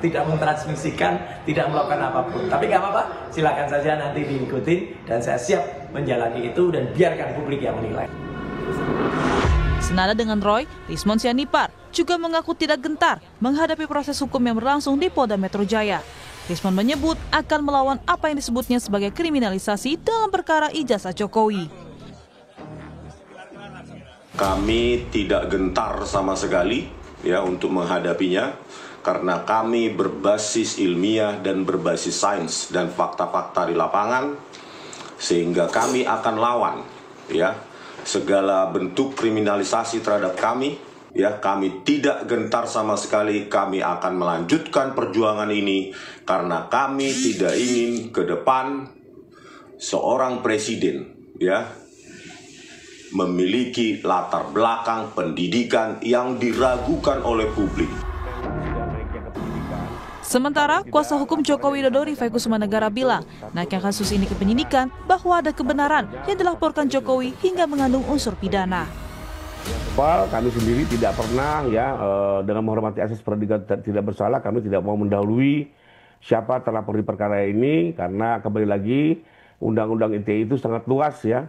tidak mentransmisikan, tidak melakukan apapun. Tapi nggak apa-apa, silakan saja nanti diikuti dan saya siap menjalani itu dan biarkan publik yang menilai. Senada dengan Roy, Rismond Sianipar juga mengaku tidak gentar menghadapi proses hukum yang berlangsung di Polda Metro Jaya. Rismond menyebut akan melawan apa yang disebutnya sebagai kriminalisasi dalam perkara ijazah Jokowi. Kami tidak gentar sama sekali ya untuk menghadapinya karena kami berbasis ilmiah dan berbasis sains dan fakta-fakta di lapangan, sehingga kami akan lawan ya segala bentuk kriminalisasi terhadap kami. Ya, kami tidak gentar sama sekali. Kami akan melanjutkan perjuangan ini karena kami tidak ingin ke depan seorang presiden ya memiliki latar belakang pendidikan yang diragukan oleh publik. Sementara kuasa hukum Joko Widodo Rifai Kusumanegara bilang naiknya kasus ini ke penyidikan bahwa ada kebenaran yang dilaporkan Jokowi hingga mengandung unsur pidana. Kami sendiri tidak pernah ya dengan menghormati asas praduga tidak bersalah, kami tidak mau mendahului siapa terlapor di perkara ini karena kembali lagi undang-undang ITE itu sangat luas ya,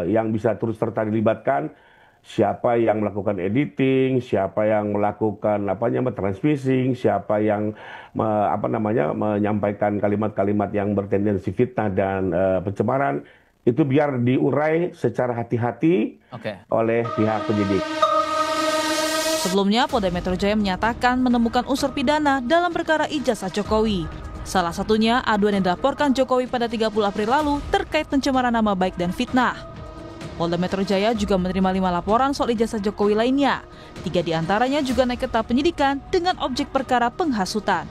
yang bisa terus serta dilibatkan. Siapa yang melakukan editing, siapa yang melakukan transmissing, siapa yang menyampaikan kalimat-kalimat yang bertendensi fitnah dan pencemaran, itu biar diurai secara hati-hati oleh pihak penyidik. Sebelumnya, Polda Metro Jaya menyatakan menemukan unsur pidana dalam perkara ijazah Jokowi. Salah satunya aduan yang dilaporkan Jokowi pada 30 April lalu terkait pencemaran nama baik dan fitnah. Polda Metro Jaya juga menerima 5 laporan soal ijazah Jokowi lainnya. 3 diantaranya juga naik ke tahap penyidikan dengan objek perkara penghasutan.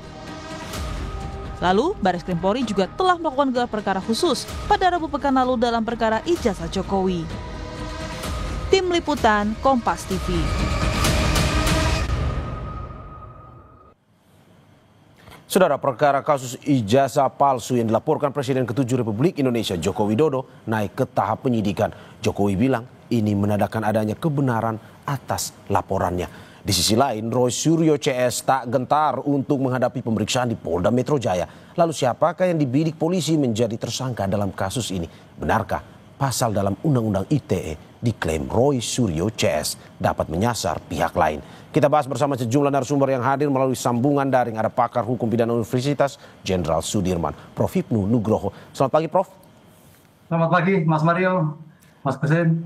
Lalu, Baris Krim Polri juga telah melakukan gelar perkara khusus pada Rabu pekan lalu dalam perkara ijazah Jokowi. Tim Liputan Kompas TV. Saudara, perkara kasus ijazah palsu yang dilaporkan Presiden ke-7 Republik Indonesia Joko Widodo naik ke tahap penyidikan. Jokowi bilang ini menandakan adanya kebenaran atas laporannya. Di sisi lain, Roy Suryo CS tak gentar untuk menghadapi pemeriksaan di Polda Metro Jaya. Lalu siapakah yang dibidik polisi menjadi tersangka dalam kasus ini? Benarkah pasal dalam Undang-Undang ITE diklaim Roy Suryo CS dapat menyasar pihak lain? Kita bahas bersama sejumlah narasumber yang hadir melalui sambungan daring. Ada pakar hukum pidana Universitas Jenderal Sudirman, Prof. Hipnu Nugroho. Selamat pagi, Prof. Selamat pagi, Mas Mario, Mas Kusin.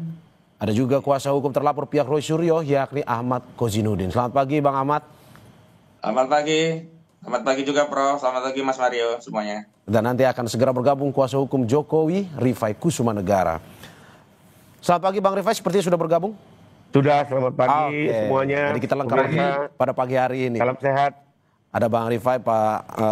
Ada juga kuasa hukum terlapor pihak Roy Suryo, yakni Ahmad Kozinudin. Selamat pagi, Bang Ahmad. Selamat pagi. Selamat pagi juga, Prof. Selamat pagi, Mas Mario, semuanya. Dan nanti akan segera bergabung kuasa hukum Jokowi, Rifai Kusumanegara. Selamat pagi, Bang Rifai. Sepertinya sudah bergabung. Sudah, selamat pagi semuanya. Jadi kita lengkap lagi pada pagi hari ini. Salam sehat. Ada Bang Rifai,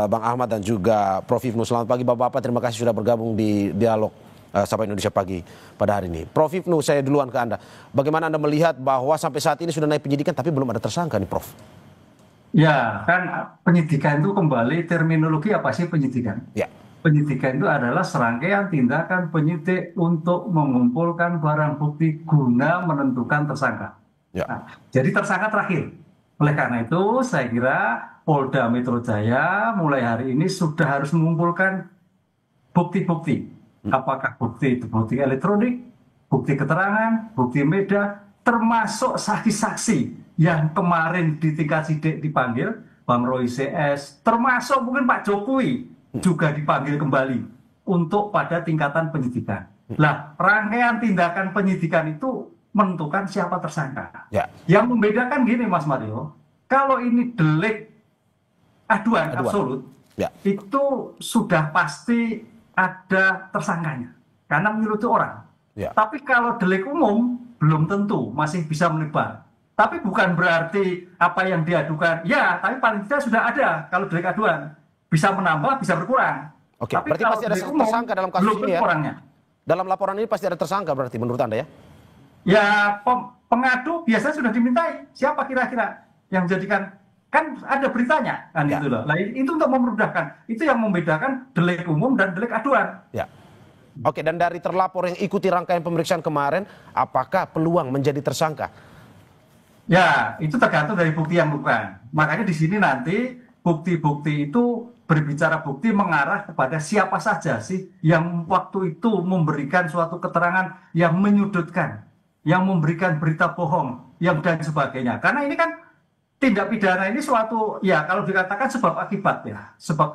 Bang Ahmad dan juga Prof. Hipnu. Selamat pagi Bapak-Bapak, terima kasih sudah bergabung di dialog Sapa Indonesia Pagi pada hari ini. Prof. Hipnu, saya duluan ke Anda. Bagaimana Anda melihat bahwa sampai saat ini sudah naik penyidikan tapi belum ada tersangka nih, Prof? Ya, kan penyidikan itu kembali terminologi apa sih penyidikan? Ya. Penyidikan itu adalah serangkaian tindakan penyidik untuk mengumpulkan barang bukti guna menentukan tersangka. Ya. Nah, jadi tersangka terakhir. Oleh karena itu, saya kira Polda Metro Jaya mulai hari ini sudah harus mengumpulkan bukti-bukti. Apakah bukti itu bukti elektronik, bukti keterangan, bukti media, termasuk saksi-saksi yang kemarin di tingkat sidik dipanggil, Bang Roy CS, termasuk mungkin Pak Jokowi juga dipanggil kembali untuk pada tingkatan penyidikan. Nah, rangkaian tindakan penyidikan itu menentukan siapa tersangka. Ya. Yang membedakan gini, Mas Mario, kalau ini delik aduan. Absolut, ya, itu sudah pasti ada tersangkanya karena menyeludupi orang. Ya. Tapi kalau delik umum belum tentu, masih bisa melebar. Tapi bukan berarti apa yang diadukan, ya, tapi paling tidak sudah ada kalau delik aduan. Bisa menambah, bisa berkurang. Oke, tapi berarti pasti ada tersangka dalam kasus ini ya? Dalam laporan ini pasti ada tersangka berarti menurut Anda ya? Ya, pengadu biasanya sudah dimintai. Siapa kira-kira yang menjadikan, kan ada beritanya kan ya. Itu loh. Nah, itu untuk memudahkan. Itu yang membedakan delik umum dan delik aduan. Ya. Oke, dan dari terlapor yang ikuti rangkaian pemeriksaan kemarin, apakah peluang menjadi tersangka? Ya, itu tergantung dari bukti yang bukan. Makanya di sini nanti bukti-bukti itu berbicara bukti mengarah kepada siapa saja sih yang waktu itu memberikan suatu keterangan yang menyudutkan, yang memberikan berita bohong, yang dan sebagainya. Karena ini kan tindak pidana ini suatu, ya kalau dikatakan sebab akibat ya, sebab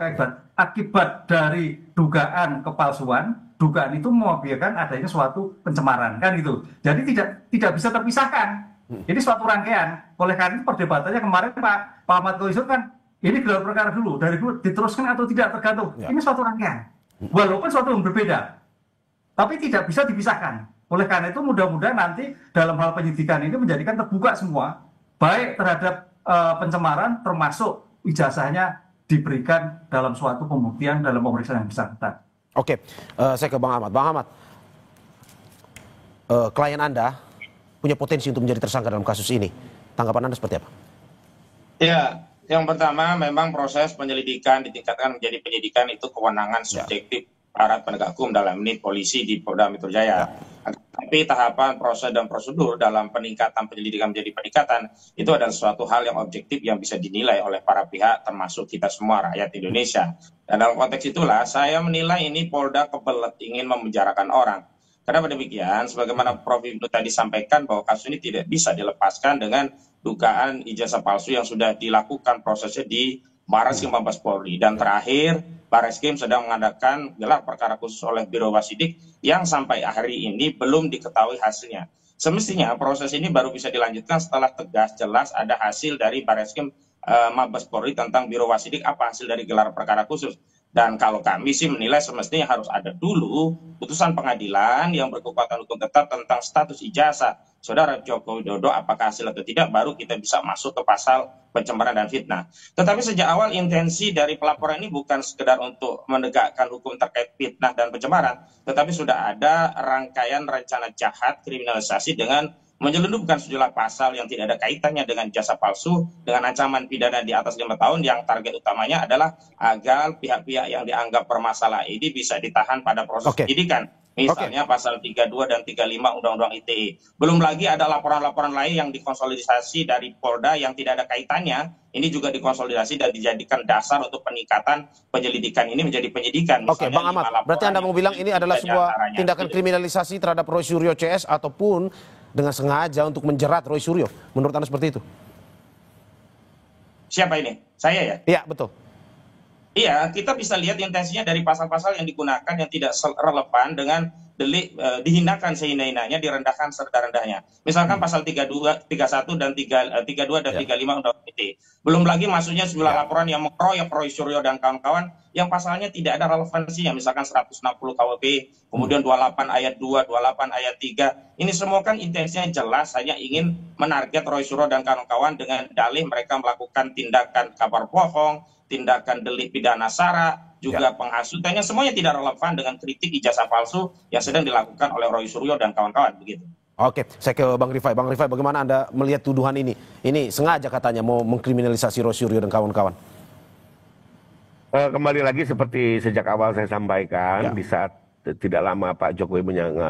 akibat dari dugaan kepalsuan, dugaan itu mengakibatkan adanya suatu pencemaran kan gitu. Jadi tidak bisa terpisahkan. Ini suatu rangkaian. Oleh karena itu perdebatannya kemarin Pak Ahmad Khoizul kan, ini gelar perkara dulu, dari dulu diteruskan atau tidak tergantung. Ya. Ini suatu rangkaian. Walaupun suatu yang berbeda, tapi tidak bisa dipisahkan. Oleh karena itu mudah-mudahan nanti dalam hal penyidikan ini menjadikan terbuka semua, baik terhadap pencemaran termasuk ijazahnya diberikan dalam suatu pembuktian dalam pemeriksaan yang bersangkutan. Oke, saya ke Bang Ahmad. Bang Ahmad, klien Anda punya potensi untuk menjadi tersangka dalam kasus ini. Tanggapan Anda seperti apa? Ya, yang pertama memang proses penyelidikan ditingkatkan menjadi penyidikan itu kewenangan subjektif aparat penegak hukum, dalam ini polisi di Polda Metro Jaya. Tapi tahapan, proses, dan prosedur dalam peningkatan penyelidikan menjadi peningkatan itu adalah suatu hal yang objektif yang bisa dinilai oleh para pihak termasuk kita semua rakyat Indonesia. Dan dalam konteks itulah saya menilai ini Polda kebelet ingin memenjarakan orang. Karena demikian, sebagaimana Prof. Ibnu tadi sampaikan bahwa kasus ini tidak bisa dilepaskan dengan dugaan ijazah palsu yang sudah dilakukan prosesnya di Barreskrim Mabes Polri. Dan terakhir, Barreskrim sedang mengadakan gelar perkara khusus oleh Biro Wasidik yang sampai hari ini belum diketahui hasilnya. Semestinya proses ini baru bisa dilanjutkan setelah tegas jelas ada hasil dari Barreskrim Mabes Polri tentang Biro Wasidik, apa hasil dari gelar perkara khusus. Dan kalau kami sih menilai semestinya harus ada dulu putusan pengadilan yang berkekuatan hukum tetap tentang status ijazah Saudara Joko Widodo, apakah hasil atau tidak, baru kita bisa masuk ke pasal pencemaran dan fitnah. Tetapi sejak awal intensi dari pelaporan ini bukan sekedar untuk menegakkan hukum terkait fitnah dan pencemaran, tetapi sudah ada rangkaian rencana jahat kriminalisasi dengan menyelundupkan sejumlah pasal yang tidak ada kaitannya dengan jasa palsu dengan ancaman pidana di atas 5 tahun yang target utamanya adalah agar pihak-pihak yang dianggap bermasalah ini bisa ditahan pada proses penyidikan. Misalnya pasal 32 dan 35 Undang-Undang ITE. Belum lagi ada laporan-laporan lain yang dikonsolidasi dari Polda yang tidak ada kaitannya. Ini juga dikonsolidasi dan dijadikan dasar untuk peningkatan penyelidikan ini menjadi penyidikan. Oke, Bang Ahmad, berarti Anda mau bilang ini adalah sebuah tindakan kriminalisasi terhadap Roy Suryo CS ataupun dengan sengaja untuk menjerat Roy Suryo. Menurut Anda seperti itu? Siapa ini? Saya ya? Iya, betul. Iya, kita bisa lihat intensinya dari pasal-pasal yang digunakan yang tidak relevan dengan delik dihinakan sehina-hinanya, direndahkan serendah-rendahnya. Misalkan pasal 32, 31 dan 32 dan 35 Undang-Undang ITE. Belum lagi masuknya sejumlah laporan yang mengeroyok Roy Suryo dan kawan-kawan yang pasalnya tidak ada relevansinya, misalkan 160 KUHP, kemudian 28 ayat 2, 28 ayat 3. Ini semua kan intensinya jelas hanya ingin menarget Roy Suryo dan kawan-kawan dengan dalih mereka melakukan tindakan kabar bohong, tindakan delik pidana sara, juga penghasutannya, semuanya tidak relevan dengan kritik ijazah palsu yang sedang dilakukan oleh Roy Suryo dan kawan-kawan, begitu. Oke, saya ke Bang Rifai. Bang Rifai, bagaimana Anda melihat tuduhan ini? Ini sengaja katanya mau mengkriminalisasi Roy Suryo dan kawan-kawan. Kembali lagi seperti sejak awal saya sampaikan, di saat tidak lama Pak Jokowi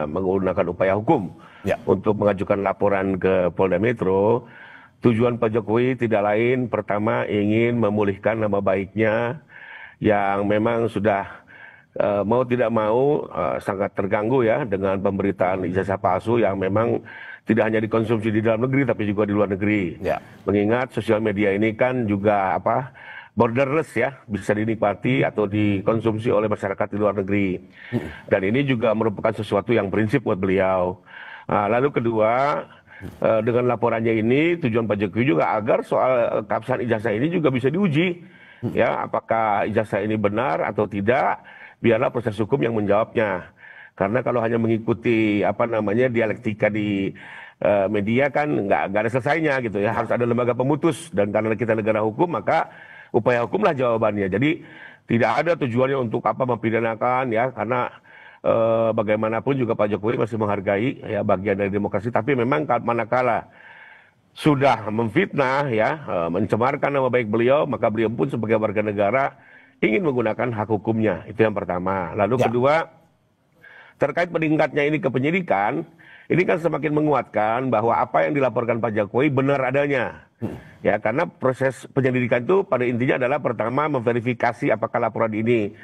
menggunakan upaya hukum untuk mengajukan laporan ke Polda Metro. Tujuan Pak Jokowi tidak lain, pertama ingin memulihkan nama baiknya yang memang sudah mau tidak mau sangat terganggu ya dengan pemberitaan ijazah palsu yang memang tidak hanya dikonsumsi di dalam negeri tapi juga di luar negeri. Mengingat sosial media ini kan juga borderless ya, bisa dinikmati atau dikonsumsi oleh masyarakat di luar negeri. Dan ini juga merupakan sesuatu yang prinsip buat beliau. Lalu kedua, dengan laporannya ini tujuan Pak Jokowi juga agar soal keabsahan ijazah ini juga bisa diuji. Ya, apakah ijazah ini benar atau tidak, biarlah proses hukum yang menjawabnya. Karena kalau hanya mengikuti dialektika di media kan nggak ada selesainya gitu ya. Harus ada lembaga pemutus, dan karena kita negara hukum maka upaya hukumlah jawabannya. Jadi tidak ada tujuannya untuk mempidanakan ya, karena bagaimanapun juga Pak Jokowi masih menghargai ya bagian dari demokrasi. Tapi memang manakala sudah memfitnah ya, mencemarkan nama baik beliau, maka beliau pun sebagai warga negara ingin menggunakan hak hukumnya. Itu yang pertama. Lalu kedua, terkait meningkatnya ini ke penyidikan, ini kan semakin menguatkan bahwa apa yang dilaporkan Pak Jokowi benar adanya. Ya, karena proses penyelidikan itu pada intinya adalah pertama memverifikasi apakah laporan ini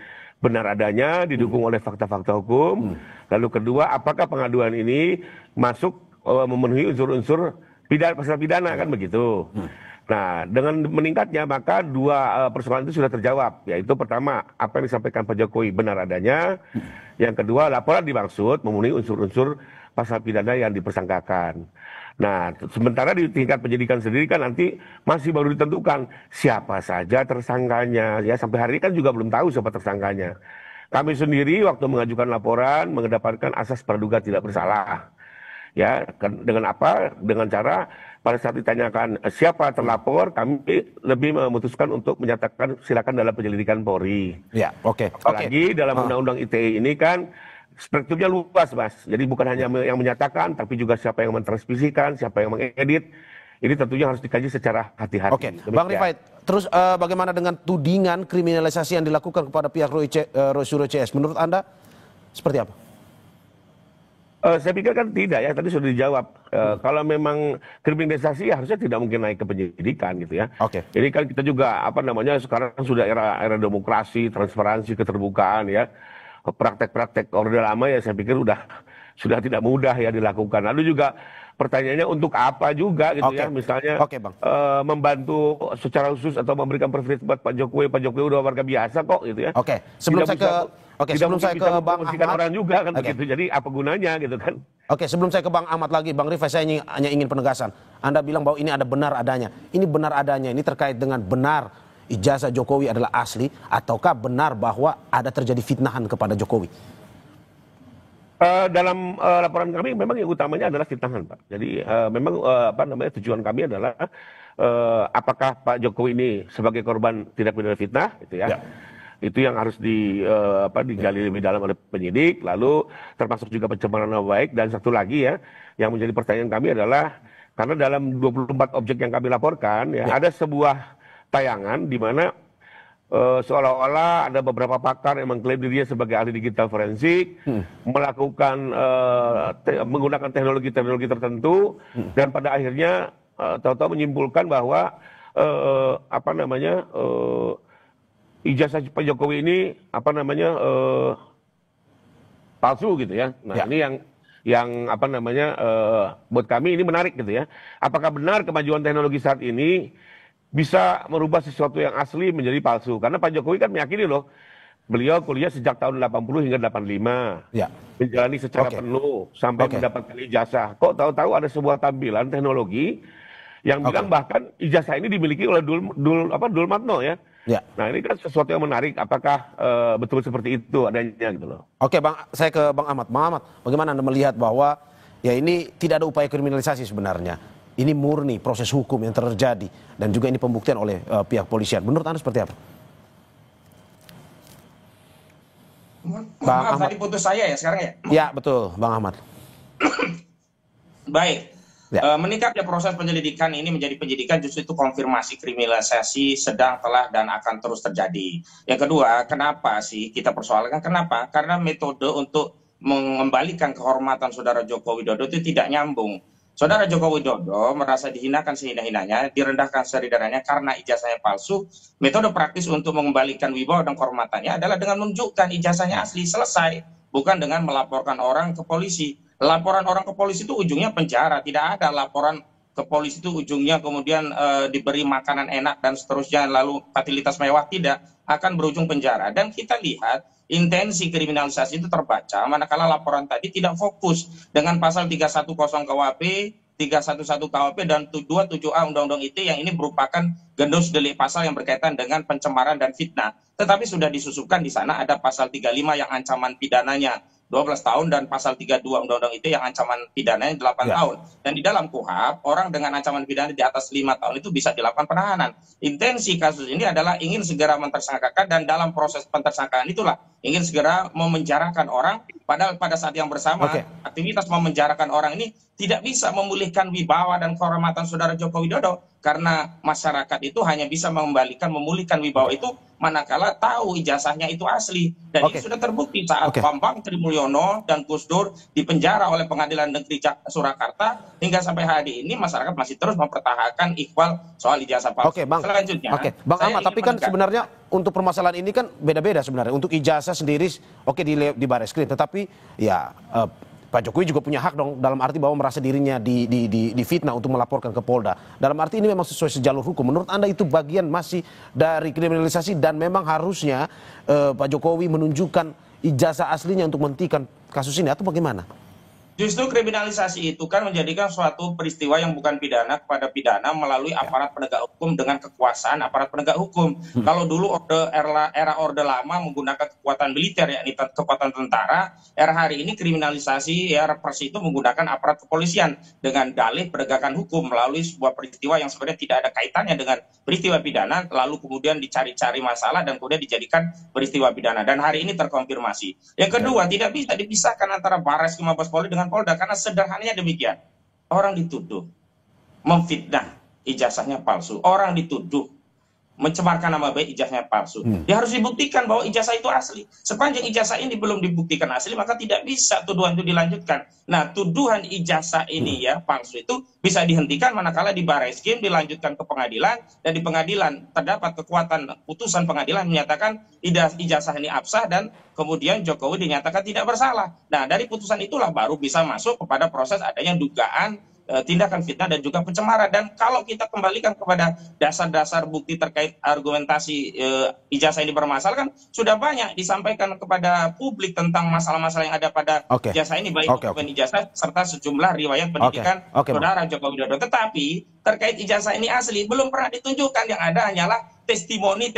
benar adanya, didukung oleh fakta-fakta hukum. Lalu kedua, apakah pengaduan ini masuk memenuhi unsur-unsur pasal pidana, kan begitu. Nah, dengan meningkatnya maka dua persoalan itu sudah terjawab, yaitu pertama apa yang disampaikan Pak Jokowi benar adanya, yang kedua laporan dimaksud memenuhi unsur-unsur pasal pidana yang dipersangkakan. Nah, sementara di tingkat penyidikan sendiri kan nanti masih baru ditentukan siapa saja tersangkanya. Ya, sampai hari ini kan juga belum tahu siapa tersangkanya. Kami sendiri waktu mengajukan laporan mengedepankan asas praduga tidak bersalah. Ya, dengan apa? Dengan cara pada saat ditanyakan siapa terlapor, kami lebih memutuskan untuk menyatakan silakan dalam penyelidikan Polri. Ya, oke. Apalagi dalam Undang-Undang ITE ini kan spektrumnya luas, Mas. Jadi bukan hanya yang menyatakan, tapi juga siapa yang mentransmisikan, siapa yang mengedit. Ini tentunya harus dikaji secara hati-hati. Oke, Bang Rifai, terus bagaimana dengan tudingan kriminalisasi yang dilakukan kepada pihak Suryo CS? Menurut Anda seperti apa? Saya pikir kan tidak ya, tadi sudah dijawab. Kalau memang kriminalisasi ya harusnya tidak mungkin naik ke penyidikan gitu ya. Oke. Jadi kan kita juga sekarang sudah era demokrasi, transparansi, keterbukaan ya. Praktek-praktek Orde Lama ya saya pikir sudah tidak mudah ya dilakukan. Lalu juga pertanyaannya untuk apa juga gitu ya, misalnya Bang. membantu secara khusus atau memberikan privilege buat Pak Jokowi udah warga biasa kok gitu ya. Oke, sebelum saya ke Bang Ahmad orang juga kan begitu. Jadi apa gunanya gitu kan? Oke, sebelum saya ke Bang Ahmad lagi, Bang Rifai, saya hanya ingin penegasan. Anda bilang bahwa ini ada benar adanya. Ini benar adanya, ini terkait dengan benar ijazah Jokowi adalah asli, ataukah benar bahwa ada terjadi fitnahan kepada Jokowi? Dalam laporan kami memang yang utamanya adalah fitnahan, Pak. Jadi memang tujuan kami adalah apakah Pak Jokowi ini sebagai korban tindak pidana fitnah, gitu ya. Itu yang harus digali lebih dalam oleh penyidik, lalu termasuk juga pencemaran nama baik, dan satu lagi ya yang menjadi pertanyaan kami adalah karena dalam 24 objek yang kami laporkan ya. Ada sebuah tayangan di mana seolah-olah ada beberapa pakar yang mengklaim dirinya sebagai ahli digital forensik, melakukan menggunakan teknologi tertentu, dan pada akhirnya tahu-tahu menyimpulkan bahwa ijazah Pak Jokowi ini palsu gitu ya. Nah, ini yang buat kami ini menarik gitu ya. Apakah benar kemajuan teknologi saat ini bisa merubah sesuatu yang asli menjadi palsu? Karena Pak Jokowi kan meyakini loh, beliau kuliah sejak tahun 80 hingga 85, menjalani secara penuh sampai mendapatkan ijazah. Kok tahu-tahu ada sebuah tampilan teknologi yang bilang bahkan ijazah ini dimiliki oleh Dul Matno ya. Nah, ini kan sesuatu yang menarik. Apakah betul seperti itu adanya gitu loh? Oke, Bang, saya ke Bang Ahmad. Bang Ahmad, bagaimana Anda melihat bahwa ya ini tidak ada upaya kriminalisasi sebenarnya? Ini murni proses hukum yang terjadi dan juga ini pembuktian oleh pihak polisian. Menurut Anda seperti apa? Bang Ahmad, tadi putus saya ya sekarang ya? Ya, betul, Bang Ahmad. Baik. Meningkatnya proses penyelidikan ini menjadi penyidikan justru itu konfirmasi kriminalisasi sedang, telah, dan akan terus terjadi. Yang kedua, kenapa sih kita persoalkan? Kenapa? Karena metode untuk mengembalikan kehormatan Saudara Joko Widodo itu tidak nyambung. Saudara Joko Widodo merasa dihinakan sehina-hinanya, direndahkan sederhananya karena ijazahnya palsu. Metode praktis untuk mengembalikan wibawa dan kehormatannya adalah dengan menunjukkan ijazahnya asli, selesai. Bukan dengan melaporkan orang ke polisi. Laporan orang ke polisi itu ujungnya penjara. Tidak ada laporan ke polisi itu ujungnya kemudian diberi makanan enak dan seterusnya, lalu fasilitas mewah. Tidak, akan berujung penjara. Dan kita lihat intensi kriminalisasi itu terbaca manakala laporan tadi tidak fokus dengan pasal 310 KUHP, 311 KUHP, dan 227A Undang-Undang ITE yang ini merupakan gendus delik pasal yang berkaitan dengan pencemaran dan fitnah. Tetapi sudah disusupkan di sana ada pasal 35 yang ancaman pidananya 12 tahun dan pasal 32 Undang-Undang ITE yang ancaman pidananya 8 tahun. Dan di dalam KUHP, orang dengan ancaman pidana di atas 5 tahun itu bisa dilakukan penahanan. Intensi kasus ini adalah ingin segera mentersangkakan, dan dalam proses pentersangkaan itulah ingin segera memenjarakan orang, padahal pada saat yang bersamaan aktivitas memenjarakan orang ini tidak bisa memulihkan wibawa dan kehormatan saudara Joko Widodo, karena masyarakat itu hanya bisa memulihkan wibawa itu manakala tahu ijazahnya itu asli, dan ini sudah terbukti saat Bambang Trimulyono dan Gus Dur dipenjara oleh Pengadilan Negeri Surakarta, hingga sampai hari ini masyarakat masih terus mempertahankan ikhwal soal ijazah palsu. Selanjutnya, Bang Ahmad, tapi kan sebenarnya untuk permasalahan ini kan beda-beda sebenarnya. Untuk ijazah sendiri, di Bareskrim, tetapi ya Pak Jokowi juga punya hak dong, dalam arti bahwa merasa dirinya difitnah untuk melaporkan ke Polda. Dalam arti ini memang sesuai sejalur hukum. Menurut Anda itu bagian masih dari kriminalisasi dan memang harusnya Pak Jokowi menunjukkan ijazah aslinya untuk menghentikan kasus ini, atau bagaimana? Justru kriminalisasi itu kan menjadikan suatu peristiwa yang bukan pidana kepada pidana melalui aparat penegak hukum dengan kekuasaan aparat penegak hukum. Kalau dulu era Orde Lama menggunakan kekuatan militer, yakni kekuatan tentara, era hari ini kriminalisasi represi itu menggunakan aparat kepolisian dengan dalih penegakan hukum melalui sebuah peristiwa yang sebenarnya tidak ada kaitannya dengan peristiwa pidana, lalu kemudian dicari-cari masalah dan kemudian dijadikan peristiwa pidana. Dan hari ini terkonfirmasi. Yang kedua, tidak bisa dipisahkan antara Bareskrim Mabes Polri dengan Polda, karena sederhananya demikian. Orang dituduh memfitnah, ijazahnya palsu. Orang dituduh mencemarkan nama baik, ijazahnya palsu. Dia harus dibuktikan bahwa ijazah itu asli. Sepanjang ijazah ini belum dibuktikan asli, maka tidak bisa tuduhan itu dilanjutkan. Nah, tuduhan ijazah ini palsu itu bisa dihentikan manakala di Bareskrim dilanjutkan ke pengadilan, dan di pengadilan terdapat kekuatan putusan pengadilan menyatakan ijazah ini absah dan kemudian Jokowi dinyatakan tidak bersalah. Nah, dari putusan itulah baru bisa masuk kepada proses adanya dugaan tindakan fitnah dan juga pencemaran. Dan kalau kita kembalikan kepada dasar-dasar bukti terkait argumentasi ijazah ini bermasalah, kan sudah banyak disampaikan kepada publik tentang masalah-masalah yang ada pada ijazah ini, baik dokumen ijazah serta sejumlah riwayat pendidikan saudara Joko Widodo. Tetapi terkait ijazah ini asli belum pernah ditunjukkan, yang ada hanyalah testimoni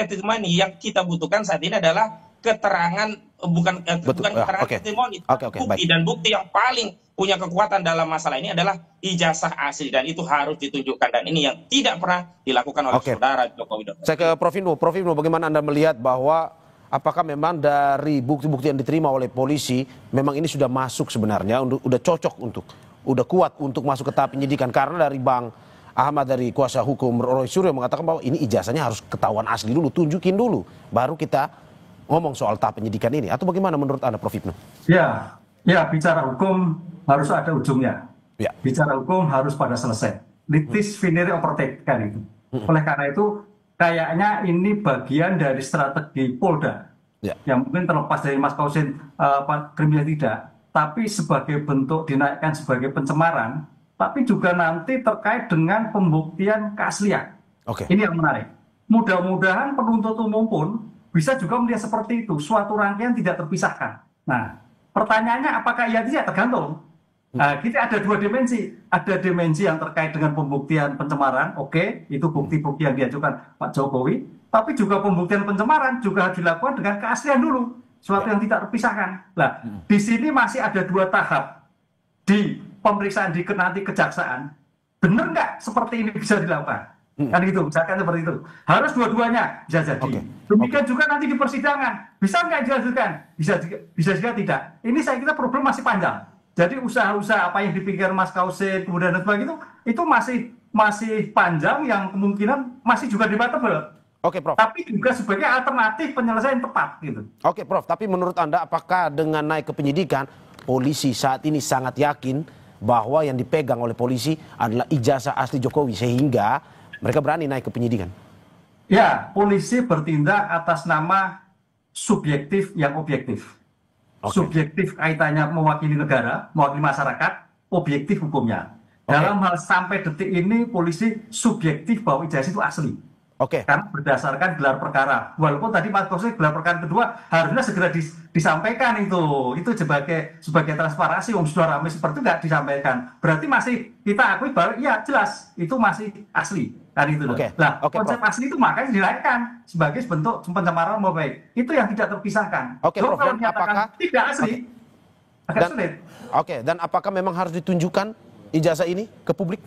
yang kita butuhkan saat ini adalah keterangan, bukan keterangan testimoni, bukti. Dan bukti yang paling punya kekuatan dalam masalah ini adalah ijazah asli, dan itu harus ditunjukkan, dan ini yang tidak pernah dilakukan oleh saudara Joko Widodo. Saya ke Prof Ibnu, bagaimana Anda melihat bahwa apakah memang dari bukti-bukti yang diterima oleh polisi memang ini sudah masuk sebenarnya, udah cocok udah kuat untuk masuk ke tahap penyidikan? Karena dari Bang Ahmad, dari kuasa hukum Roy Suryo mengatakan bahwa ini ijazahnya harus ketahuan asli dulu, tunjukin dulu, baru kita ngomong soal tahap penyidikan ini. Atau bagaimana menurut Anda, Prof Ibnu? Ya, bicara hukum harus ada ujungnya. Bicara hukum harus pada selesai. Litis finire opertek kan itu. Oleh karena itu, kayaknya ini bagian dari strategi Polda. Yang mungkin terlepas dari Mas Kausin kriminal tidak, tapi sebagai bentuk dinaikkan sebagai pencemaran, tapi juga nanti terkait dengan pembuktian keaslian. Ini yang menarik. Mudah-mudahan penuntut umum pun bisa juga melihat seperti itu, suatu rangkaian tidak terpisahkan. Nah, pertanyaannya apakah iya tidak, tergantung. Kita ada dua dimensi. Ada dimensi yang terkait dengan pembuktian pencemaran, itu bukti-bukti yang diajukan Pak Jokowi. Tapi juga pembuktian pencemaran juga dilakukan dengan keaslian dulu, suatu yang tidak terpisahkan. Nah, di sini masih ada dua tahap di pemeriksaan di nanti kejaksaan. Benar nggak seperti ini bisa dilakukan? Kan gitu, misalkan seperti itu. Harus dua-duanya bisa jadi. Demikian juga nanti di persidangan, bisa nggak dilanjutkan? Bisa juga tidak. Ini saya kira problem masih panjang. Jadi usaha-usaha apa yang dipikir Mas Kausin kemudian dan sebagainya itu masih panjang, yang kemungkinan masih juga debatable. Prof. Tapi juga sebagai alternatif penyelesaian tepat gitu. Prof. Tapi menurut Anda apakah dengan naik ke penyidikan, polisi saat ini sangat yakin bahwa yang dipegang oleh polisi adalah ijazah asli Jokowi sehingga mereka berani naik ke penyidikan? Ya, polisi bertindak atas nama subjektif yang objektif. Subjektif kaitannya mewakili negara, mewakili masyarakat, objektif hukumnya. Dalam hal sampai detik ini polisi subjektif bahwa ijazah itu asli. Karena berdasarkan gelar perkara. Walaupun tadi Mas Kausin gelar perkara kedua harusnya segera disampaikan itu sebagai transparansi, sudah ramai seperti itu nggak disampaikan. Berarti masih kita akui bahwa ya jelas itu masih asli. Kan itu. Konsep asli itu makanya dinaikkan sebagai bentuk pencemaran nama baik. Itu yang tidak terpisahkan. Prof, kalau apakah tidak asli agak sulit. Dan apakah memang harus ditunjukkan ijazah ini ke publik?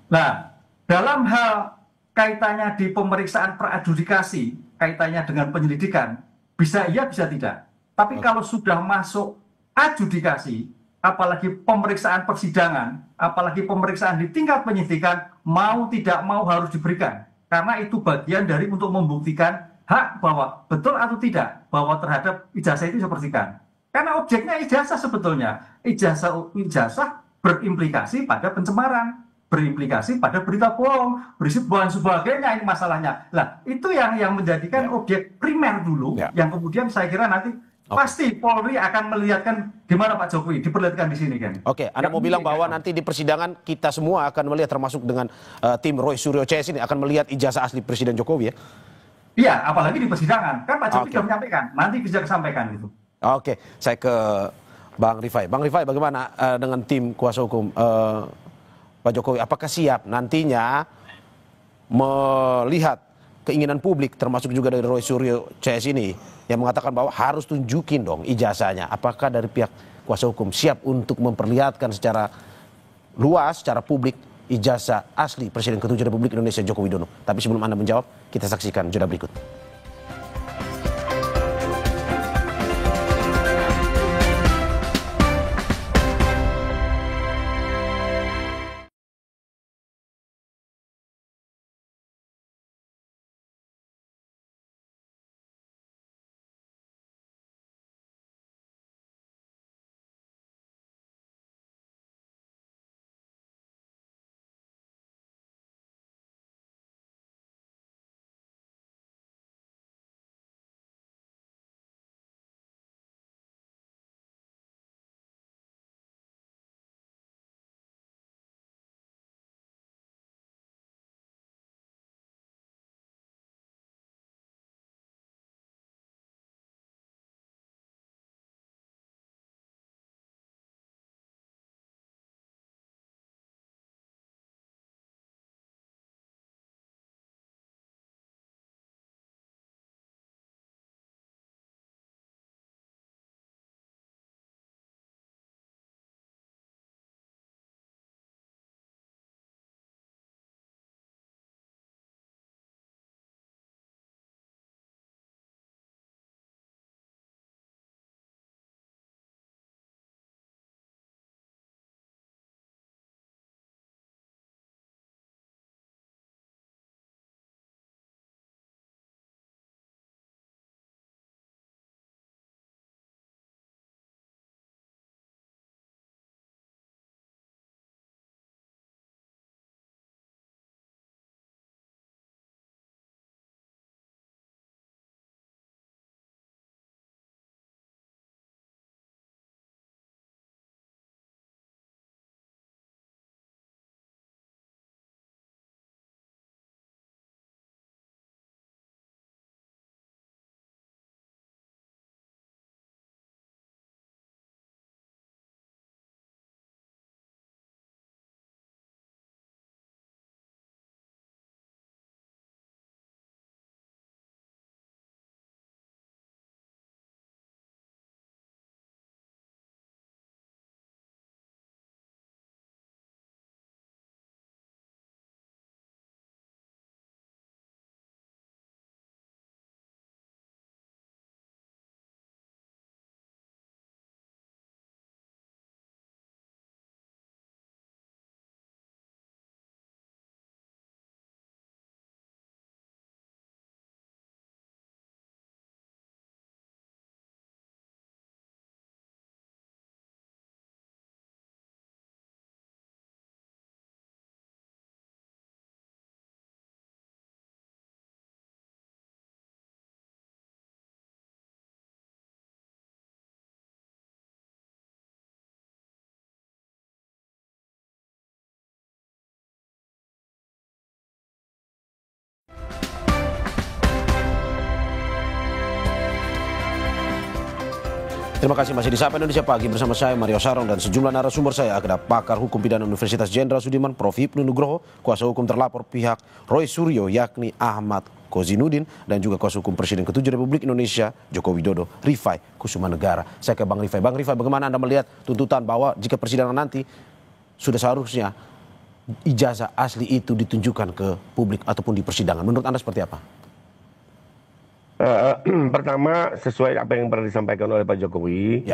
Nah, dalam hal kaitannya di pemeriksaan peradjudikasi, kaitannya dengan penyelidikan, bisa iya bisa tidak. Tapi kalau sudah masuk adjudikasi, apalagi pemeriksaan persidangan, apalagi pemeriksaan di tingkat penyidikan, mau tidak mau harus diberikan. Karena itu bagian dari untuk membuktikan hak bahwa betul atau tidak bahwa terhadap ijazah itu disepertikan. Karena objeknya ijazah sebetulnya. Ijazah berimplikasi pada pencemaran, berimplikasi pada berita bohong, berisi dan sebagainya, ini masalahnya. Nah, itu yang menjadikan objek primer dulu, yang kemudian saya kira nanti pasti Polri akan melihatkan di mana Pak Jokowi, diperlihatkan di sini kan. Oke, Anda mau bilang bahwa nanti di persidangan kita semua akan melihat, termasuk dengan tim Roy Suryo CS ini akan melihat ijazah asli Presiden Jokowi ya? Iya, apalagi di persidangan. Kan Pak Jokowi sudah menyampaikan, nanti bisa disampaikan itu. Oke, saya ke Bang Rifai. Bang Rifai, bagaimana dengan tim kuasa hukum Pak Jokowi? Apakah siap nantinya melihat keinginan publik, termasuk juga dari Roy Suryo CS ini, yang mengatakan bahwa harus tunjukin dong ijazahnya? Apakah dari pihak kuasa hukum siap untuk memperlihatkan secara luas, secara publik, ijazah asli Presiden ke-7 Republik Indonesia Joko Widodo? Tapi sebelum Anda menjawab, kita saksikan jeda berikut. Terima kasih masih di Sapa Indonesia Pagi bersama saya Mario Sarong dan sejumlah narasumber saya. Ada pakar hukum pidana Universitas Jenderal Sudirman Prof. Hipnu Nugroho, kuasa hukum terlapor pihak Roy Suryo yakni Ahmad Kozinudin, dan juga kuasa hukum Presiden ke-7 Republik Indonesia Joko Widodo Rifai Kusumanegara. Saya ke Bang Rifai. Bang Rifai, bagaimana Anda melihat tuntutan bahwa jika persidangan nanti sudah seharusnya ijazah asli itu ditunjukkan ke publik ataupun di persidangan? Menurut Anda seperti apa? Pertama, sesuai apa yang pernah disampaikan oleh Pak Jokowi,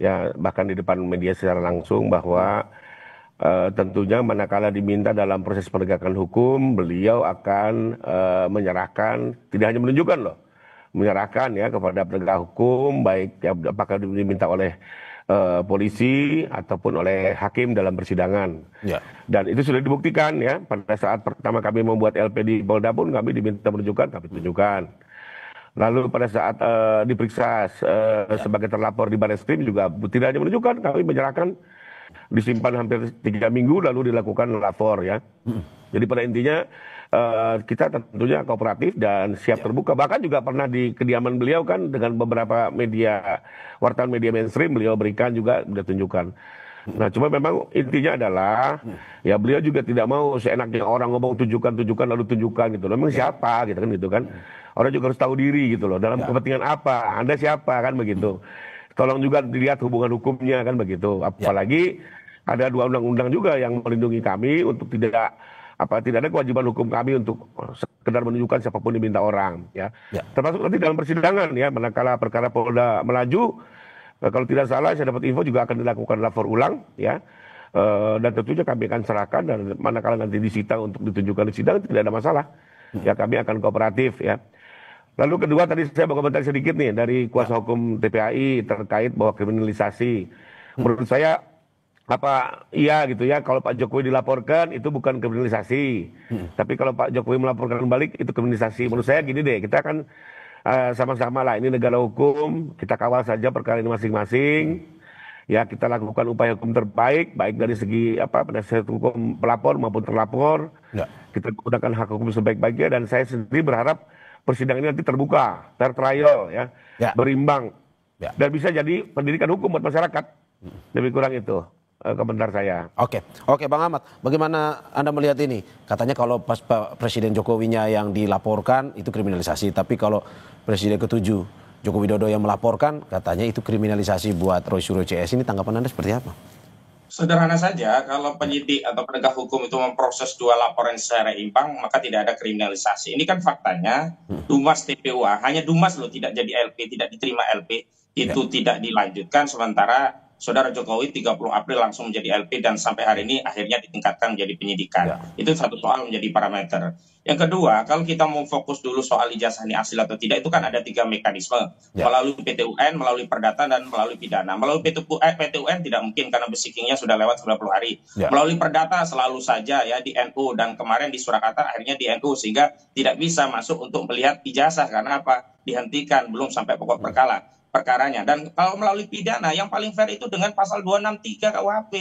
ya bahkan di depan media secara langsung bahwa tentunya manakala diminta dalam proses penegakan hukum, beliau akan menyerahkan, tidak hanya menunjukkan loh, menyerahkan ya kepada penegak hukum, baik ya, apakah diminta oleh polisi ataupun oleh hakim dalam persidangan. Dan itu sudah dibuktikan ya, pada saat pertama kami membuat LP di Polda pun kami diminta menunjukkan, kami tunjukkan. Lalu pada saat diperiksa sebagai terlapor di Barreskrim juga tidak hanya menunjukkan, kami menyerahkan, disimpan hampir 3 minggu lalu dilakukan lapor ya. Jadi pada intinya kita tentunya kooperatif dan siap terbuka. Bahkan juga pernah di kediaman beliau kan dengan beberapa media, wartawan media mainstream beliau berikan juga, beliau tunjukkan. Nah cuma memang intinya adalah ya beliau juga tidak mau seenaknya orang ngomong tunjukkan lalu tunjukkan gitu. Memang siapa gitu kan. Orang juga harus tahu diri gitu loh. Dalam kepentingan apa? Anda siapa kan begitu. Tolong juga dilihat hubungan hukumnya kan begitu. Apalagi ada 2 undang-undang juga yang melindungi kami untuk tidak ada kewajiban hukum kami untuk sekedar menunjukkan siapapun diminta orang ya. Termasuk nanti dalam persidangan ya, manakala perkara Polda melaju, kalau tidak salah saya dapat info juga akan dilakukan lapor ulang ya. Dan tentunya kami akan serahkan, dan manakala nanti disita untuk ditunjukkan di sidang tidak ada masalah. Ya kami akan kooperatif ya. Lalu kedua tadi saya mau komentar sedikit nih dari kuasa hukum TPAI terkait bahwa kriminalisasi. Menurut saya iya gitu ya, kalau Pak Jokowi dilaporkan itu bukan kriminalisasi. Tapi kalau Pak Jokowi melaporkan balik itu kriminalisasi. Menurut saya gini deh, kita kan sama-sama lah, ini negara hukum, kita kawal saja perkara ini masing-masing. Ya kita lakukan upaya hukum terbaik, baik dari segi penasihat hukum pelapor maupun terlapor. Kita gunakan hak hukum sebaik-baiknya, dan saya sendiri berharap persidangan ini nanti terbuka, fair trial ya, berimbang, dan bisa jadi pendidikan hukum buat masyarakat. Lebih kurang itu komentar saya. Oke Bang Ahmad, bagaimana Anda melihat ini? Katanya kalau pas Presiden Jokowinya yang dilaporkan itu kriminalisasi, tapi kalau Presiden ke-7 Joko Widodo yang melaporkan katanya itu kriminalisasi buat Roy Suryo CS. Ini tanggapan Anda seperti apa? Sederhana saja, kalau penyidik atau penegak hukum itu memproses 2 laporan secara imbang, maka tidak ada kriminalisasi. Ini kan faktanya, Dumas TPUA, hanya Dumas loh tidak jadi LP, tidak diterima LP, itu tidak dilanjutkan, sementara Saudara Jokowi 30 April langsung menjadi LP dan sampai hari ini akhirnya ditingkatkan menjadi penyidikan. Itu satu soal menjadi parameter. Yang kedua, kalau kita mau fokus dulu soal ijazah ini asli atau tidak, itu kan ada 3 mekanisme. Melalui PT-UN, melalui perdata, dan melalui pidana. Melalui PT-UN tidak mungkin karena besikingnya sudah lewat 90 hari. Melalui perdata selalu saja ya di NU, dan kemarin di Surakarta akhirnya di NU, sehingga tidak bisa masuk untuk melihat ijazah. Karena apa? Dihentikan, belum sampai pokok perkaranya. Dan kalau melalui pidana, yang paling fair itu dengan pasal 263 KUHP.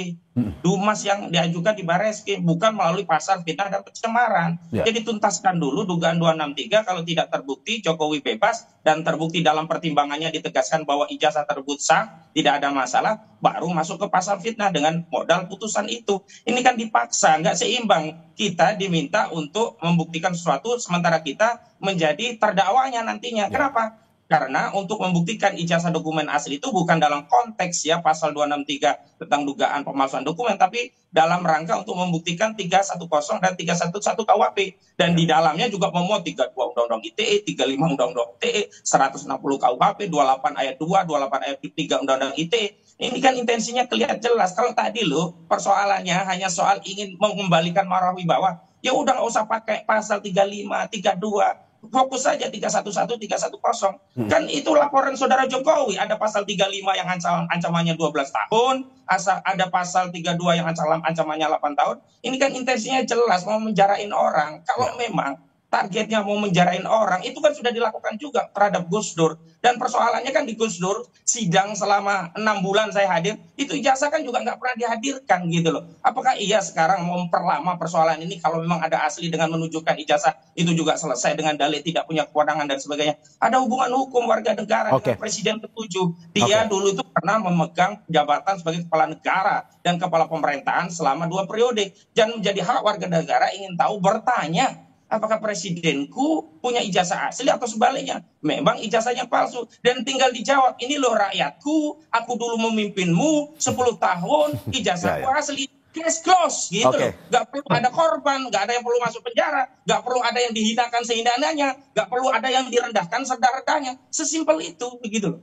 Dumas yang diajukan di Barreskrim, bukan melalui pasal fitnah dan pencemaran. Jadi tuntaskan dulu dugaan 263, kalau tidak terbukti Jokowi bebas, dan terbukti dalam pertimbangannya ditegaskan bahwa ijazah tersebut sah, tidak ada masalah, baru masuk ke pasal fitnah dengan modal putusan itu. Ini kan dipaksa, nggak seimbang. Kita diminta untuk membuktikan sesuatu, sementara kita menjadi terdakwanya nantinya. Kenapa? Karena untuk membuktikan ijazah dokumen asli itu bukan dalam konteks ya pasal 263 tentang dugaan pemalsuan dokumen, tapi dalam rangka untuk membuktikan 310 dan 311 KUHP. Dan di dalamnya juga memuat 32 Undang-Undang ITE, 35 Undang-Undang ITE, 160 KUHP, 28 ayat 2, 28 ayat 3 Undang-Undang ITE. Ini kan intensinya kelihatan jelas. Kalau tadi loh persoalannya hanya soal ingin mengembalikan marwah wibawa, ya udah nggak usah pakai pasal 35, 32. Fokus saja 311, 310. Kan itu laporan Saudara Jokowi. Ada pasal 35 yang ancamannya 12 tahun. Ada pasal 32 yang ancamannya 8 tahun. Ini kan intensinya jelas mau menjarain orang. Kalau memang targetnya mau menjarain orang, itu kan sudah dilakukan juga terhadap Gus Dur. Dan persoalannya kan di Gus Dur, sidang selama 6 bulan saya hadir, itu ijazah kan juga nggak pernah dihadirkan gitu loh. Apakah iya sekarang mau memperlama persoalan ini kalau memang ada asli dengan menunjukkan ijazah, itu juga selesai dengan dalil tidak punya kewenangan dan sebagainya. Ada hubungan hukum warga negara dengan Presiden ke-7. Dia dulu itu pernah memegang jabatan sebagai kepala negara dan kepala pemerintahan selama 2 periode. Dan menjadi hak warga negara ingin tahu, bertanya, apakah presidenku punya ijazah asli atau sebaliknya? Memang ijazahnya palsu. Dan tinggal dijawab, ini loh rakyatku, aku dulu memimpinmu 10 tahun, ijazahku asli. case close gitu Oke. loh. Nggak perlu ada korban, nggak ada yang perlu masuk penjara, nggak perlu ada yang dihinakan sehina-hinanya, nggak perlu ada yang direndahkan sedarah-darahnya. Sesimpel itu begitu loh.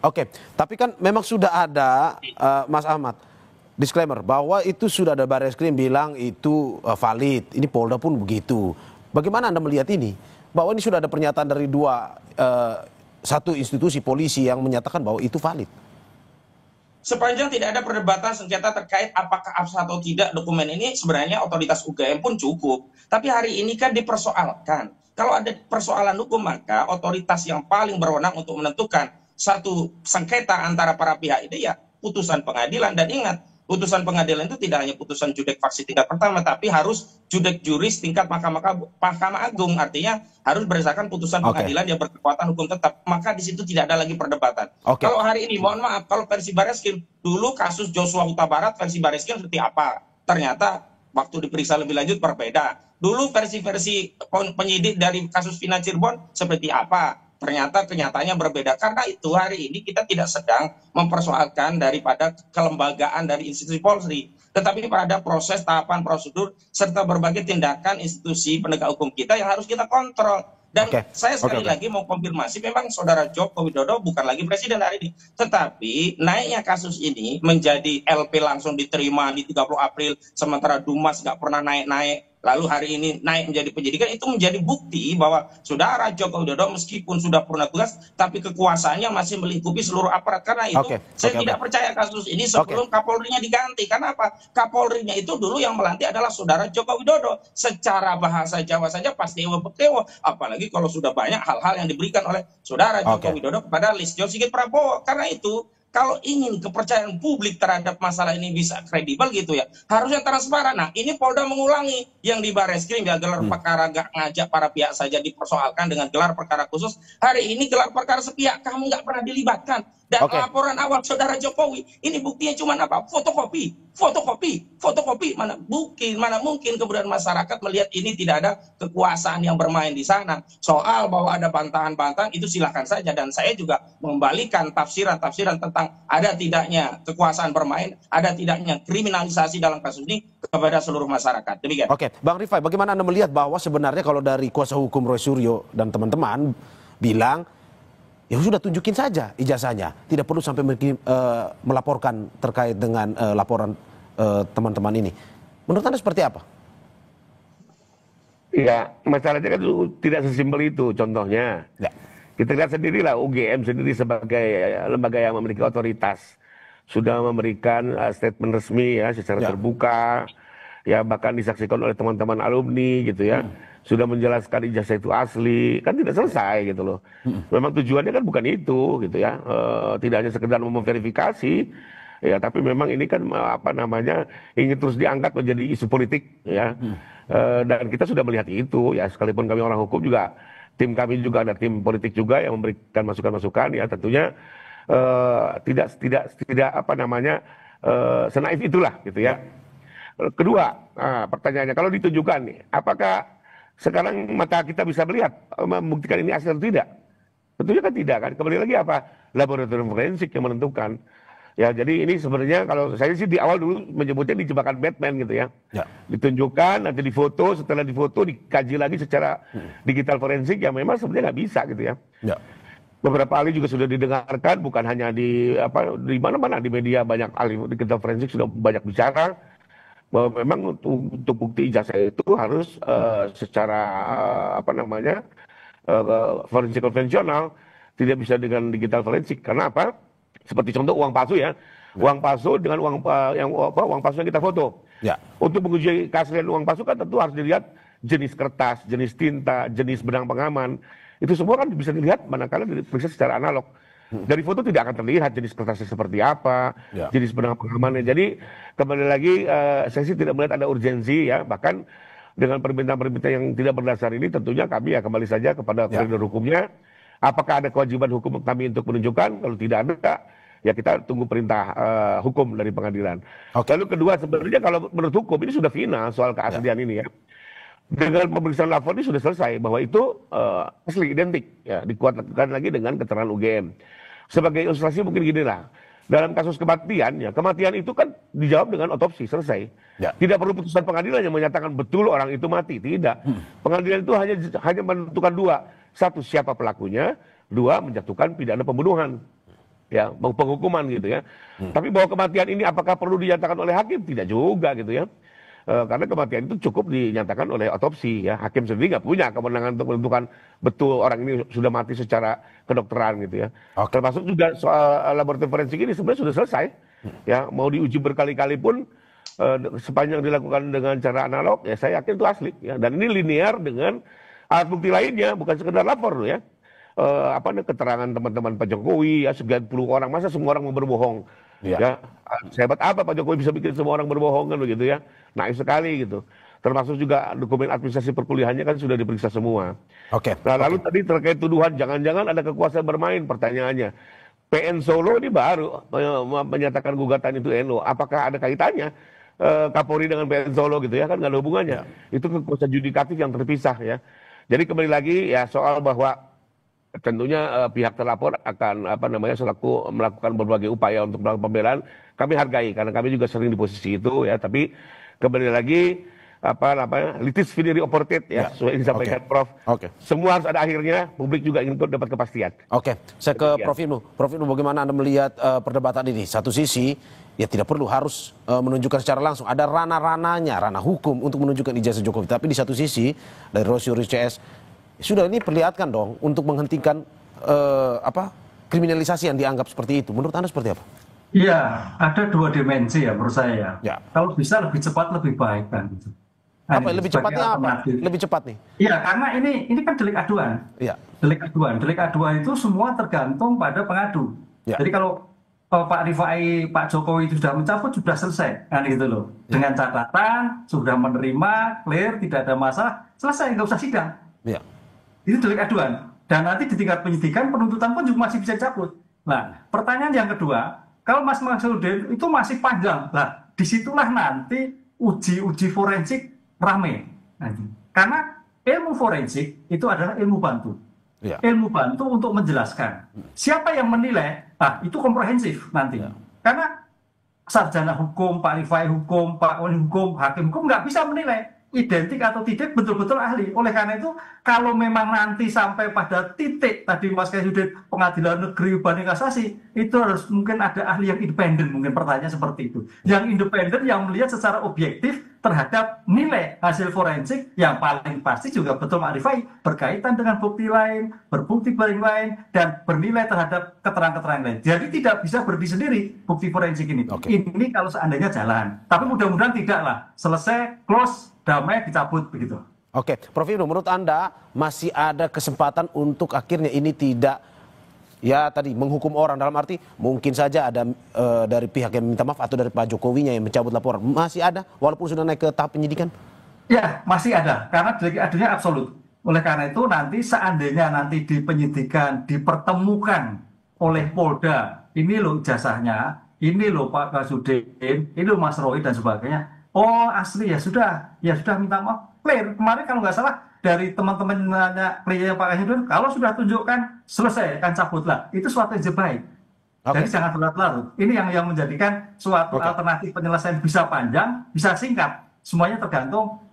Oke, tapi kan memang sudah ada Mas Ahmad disclaimer bahwa itu sudah ada Barreskrim bilang itu valid. Ini Polda pun begitu. Bagaimana Anda melihat ini? Bahwa ini sudah ada pernyataan dari satu institusi polisi yang menyatakan bahwa itu valid. Sepanjang tidak ada perdebatan sengketa terkait apakah absah atau tidak dokumen ini, sebenarnya otoritas UGM pun cukup. Tapi hari ini kan dipersoalkan. Kalau ada persoalan hukum, maka otoritas yang paling berwenang untuk menentukan satu sengketa antara para pihak ini ya putusan pengadilan. Dan ingat, putusan pengadilan itu tidak hanya putusan judek faksi tingkat pertama, tapi harus judek juris tingkat Mahkamah Agung. Artinya harus berdasarkan putusan pengadilan yang berkekuatan hukum tetap. Maka di situ tidak ada lagi perdebatan. Kalau hari ini, mohon maaf, kalau versi Barreskrim, dulu kasus Joshua Huta Barat, versi Barreskrim seperti apa? Ternyata waktu diperiksa lebih lanjut berbeda. Dulu versi-versi penyidik dari kasus Vina Cirebon seperti apa? Ternyata kenyataannya berbeda. Karena itu hari ini kita tidak sedang mempersoalkan daripada kelembagaan dari institusi Polri, tetapi pada proses, tahapan, prosedur, serta berbagai tindakan institusi penegak hukum kita yang harus kita kontrol. Dan saya sekali lagi mau konfirmasi, memang Saudara Joko Widodo bukan lagi presiden hari ini. Tetapi naiknya kasus ini menjadi LP langsung diterima di 30 April, sementara Dumas nggak pernah naik-naik. Lalu hari ini naik menjadi penyidikan, itu menjadi bukti bahwa Saudara Joko Widodo meskipun sudah purna tugas, tapi kekuasaannya masih melingkupi seluruh aparat. Karena itu saya tidak percaya kasus ini sebelum Kapolrinya diganti. Karena apa? Kapolrinya itu dulu yang melantik adalah Saudara Joko Widodo. Secara bahasa Jawa saja pasti Bektewo. Apalagi kalau sudah banyak hal-hal yang diberikan oleh Saudara Joko Widodo kepada Listio Sigit Prabowo. Karena itu, kalau ingin kepercayaan publik terhadap masalah ini bisa kredibel gitu ya, harusnya transparan. Nah, ini Polda mengulangi yang di Barreskrim ya, gelar perkara gak ngajak para pihak saja dipersoalkan dengan gelar perkara khusus. Hari ini gelar perkara sepihak, kamu nggak pernah dilibatkan. Dan laporan awal Saudara Jokowi, ini buktinya cuma apa? Fotokopi. Mana mungkin kemudian masyarakat melihat ini tidak ada kekuasaan yang bermain di sana. Soal bahwa ada bantahan-bantahan itu silakan saja, dan saya juga membalikan tafsiran-tafsiran tentang ada tidaknya kekuasaan bermain, ada tidaknya kriminalisasi dalam kasus ini kepada seluruh masyarakat. Demikian. Oke, Bang Rifai, bagaimana Anda melihat bahwa sebenarnya kalau dari kuasa hukum Roy Suryo dan teman-teman bilang ya sudah tunjukin saja ijazahnya, tidak perlu sampai melaporkan terkait dengan laporan teman-teman ini. Menurut Anda seperti apa? Ya, masalahnya kan tidak sesimpel itu. Contohnya, kita lihat sendirilah UGM sendiri sebagai lembaga yang memiliki otoritas sudah memberikan statement resmi ya secara terbuka, ya bahkan disaksikan oleh teman-teman alumni gitu ya. Sudah menjelaskan ijazah itu asli, kan tidak selesai gitu loh. Memang tujuannya kan bukan itu gitu ya, tidak hanya sekedar memverifikasi, ya tapi memang ini kan apa namanya ingin terus diangkat menjadi isu politik ya. Dan kita sudah melihat itu ya, sekalipun kami orang hukum juga, tim kami juga ada tim politik juga yang memberikan masukan-masukan ya, tentunya tidak apa namanya senaif itulah gitu ya. Kedua, pertanyaannya kalau ditunjukkan nih, apakah sekarang mata kita bisa melihat membuktikan ini asli atau tidak? Tentunya kan tidak kan. Kembali lagi apa? Laboratorium forensik yang menentukan. Ya, jadi ini sebenarnya kalau saya sih di awal dulu menyebutnya di jebakan Batman gitu ya. Ditunjukkan, nanti difoto, setelah difoto dikaji lagi secara digital forensik yang memang sebenarnya nggak bisa gitu ya. Beberapa ahli juga sudah didengarkan, bukan hanya di mana-mana di media, banyak ahli digital forensik sudah banyak bicara bahwa memang untuk bukti ijazah itu harus secara apa namanya forensik konvensional, tidak bisa dengan digital forensik. Karena apa? Seperti contoh uang palsu ya, uang palsu dengan uang palsu yang kita foto. Untuk menguji keaslian uang palsu kan tentu harus dilihat jenis kertas, jenis tinta, jenis benang pengaman. Itu semua kan bisa dilihat manakala diperiksa secara analog. Dari foto tidak akan terlihat jenis kertasnya seperti apa, jenis benang pengamannya. Jadi kembali lagi saya sih tidak melihat ada urgensi ya. Bahkan dengan permintaan-permintaan yang tidak berdasar ini tentunya kami ya kembali saja kepada koridor hukumnya. Apakah ada kewajiban hukum kami untuk menunjukkan? Kalau tidak ada, ya kita tunggu perintah hukum dari pengadilan. Lalu kedua, sebenarnya kalau menurut hukum ini sudah final soal keaslian ini ya. Dengan pemeriksaan lapor ini sudah selesai bahwa itu asli identik ya, dikuatkan lagi dengan keterangan UGM. Sebagai ilustrasi mungkin gini lah, dalam kasus kematian, ya kematian itu kan dijawab dengan otopsi, selesai. Ya. Tidak perlu putusan pengadilan yang menyatakan betul orang itu mati, tidak. Pengadilan itu hanya menentukan dua. Satu, siapa pelakunya. Dua, menjatuhkan pidana pembunuhan. Ya, mau penghukuman gitu ya. Tapi bahwa kematian ini apakah perlu dinyatakan oleh hakim? Tidak juga gitu ya. Karena kematian itu cukup dinyatakan oleh otopsi ya. Hakim sendiri nggak punya kewenangan untuk menentukan betul orang ini sudah mati secara kedokteran gitu ya. Termasuk juga soal laboratorium forensik ini sebenarnya sudah selesai. Ya, mau diuji berkali-kali pun sepanjang dilakukan dengan cara analog ya saya yakin itu asli ya. Dan ini linear dengan alat bukti lainnya, bukan sekedar lapor loh ya. Keterangan teman-teman Pak Jokowi ya, sekian puluh orang, masa semua orang mau berbohong ya. Sehebat apa Pak Jokowi bisa bikin semua orang berbohong kan begitu ya, naif sekali gitu. Termasuk juga dokumen administrasi perkuliahannya kan sudah diperiksa semua. Nah lalu tadi terkait tuduhan jangan-jangan ada kekuasaan bermain, pertanyaannya PN Solo ini baru menyatakan gugatan itu NO, apakah ada kaitannya Kapolri dengan PN Solo gitu ya, kan nggak ada hubungannya. Itu kekuasaan yudikatif yang terpisah ya. Jadi kembali lagi ya soal bahwa tentunya pihak terlapor akan selaku melakukan berbagai upaya untuk melakukan pembelaan, kami hargai karena kami juga sering di posisi itu ya. Tapi kembali lagi litis finiri oportet ya, sesuai yang disampaikan Prof. Semua harus ada akhirnya, publik juga ingin dapat kepastian. Saya ke Prof Ibnu. Prof Ibnu, bagaimana Anda melihat perdebatan ini? Satu sisi ya tidak perlu harus menunjukkan secara langsung, ada ranah-ranahnya, ranah hukum untuk menunjukkan ijazah Jokowi. Tapi di satu sisi dari Rosyuri CS sudah ini perlihatkan dong untuk menghentikan kriminalisasi yang dianggap seperti itu. Menurut Anda seperti apa? Iya, ada dua dimensi ya menurut saya. Ya. Kalau bisa lebih cepat lebih baik kan. Apa lebih cepatnya apa? Lebih cepat nih? Iya, karena ini kan delik aduan. Iya. Delik aduan itu semua tergantung pada pengadu. Ya. Jadi kalau Pak Rifai, Pak Jokowi itu sudah mencabut, sudah selesai kan gitu loh. Ya. Dengan catatan sudah menerima, clear, tidak ada masalah, selesai, nggak usah sidang. Iya. Itu delik aduan. Dan nanti di tingkat penyidikan, penuntutan pun juga masih bisa dicabut. Nah, pertanyaan yang kedua, kalau Mas Maksudin itu masih panjang, lah disitulah nanti uji forensik rame. Nanti. Karena ilmu forensik itu adalah ilmu bantu. Ya. Ilmu bantu untuk menjelaskan. Siapa yang menilai, itu komprehensif nanti. Ya. Karena sarjana hukum, Pak Rifai hukum, Pak Wali hukum, hakim hukum nggak bisa menilai identik atau tidak betul-betul ahli. Oleh karena itu, kalau memang nanti sampai pada titik tadi Mas Kaisudin pengadilan negeri banding kasasi, itu harus mungkin ada ahli yang independen, mungkin pertanyaan seperti itu. Yang independen yang melihat secara objektif terhadap nilai hasil forensik yang paling pasti juga betul Pak Rifai berkaitan dengan bukti lain, berbukti barang lain, dan bernilai terhadap keterangan-keterangan lain. Jadi tidak bisa berdiri sendiri bukti forensik ini. Ini kalau seandainya jalan. Tapi mudah-mudahan tidaklah. Selesai, close, damai, dicabut begitu. Prof Ibnu, menurut Anda masih ada kesempatan untuk akhirnya ini tidak ya tadi menghukum orang, dalam arti mungkin saja ada dari pihak yang minta maaf atau dari Pak Jokowinya yang mencabut laporan, masih ada walaupun sudah naik ke tahap penyidikan? Ya, masih ada karena delik aduannya absolut. Oleh karena itu nanti seandainya nanti di penyidikan dipertemukan oleh Polda, ini loh ijazahnya, ini loh Pak Kasudin, ini loh Mas Roy dan sebagainya. Oh asli ya sudah minta maaf. Clear. Kemarin kalau nggak salah dari teman-temannya klien Pak Kasudin, kalau sudah tunjukkan selesai kan cabutlah. Itu suatu yang baik. Jadi jangan berlarut-larut. Ini yang menjadikan suatu alternatif penyelesaian bisa panjang, bisa singkat. Semuanya tergantung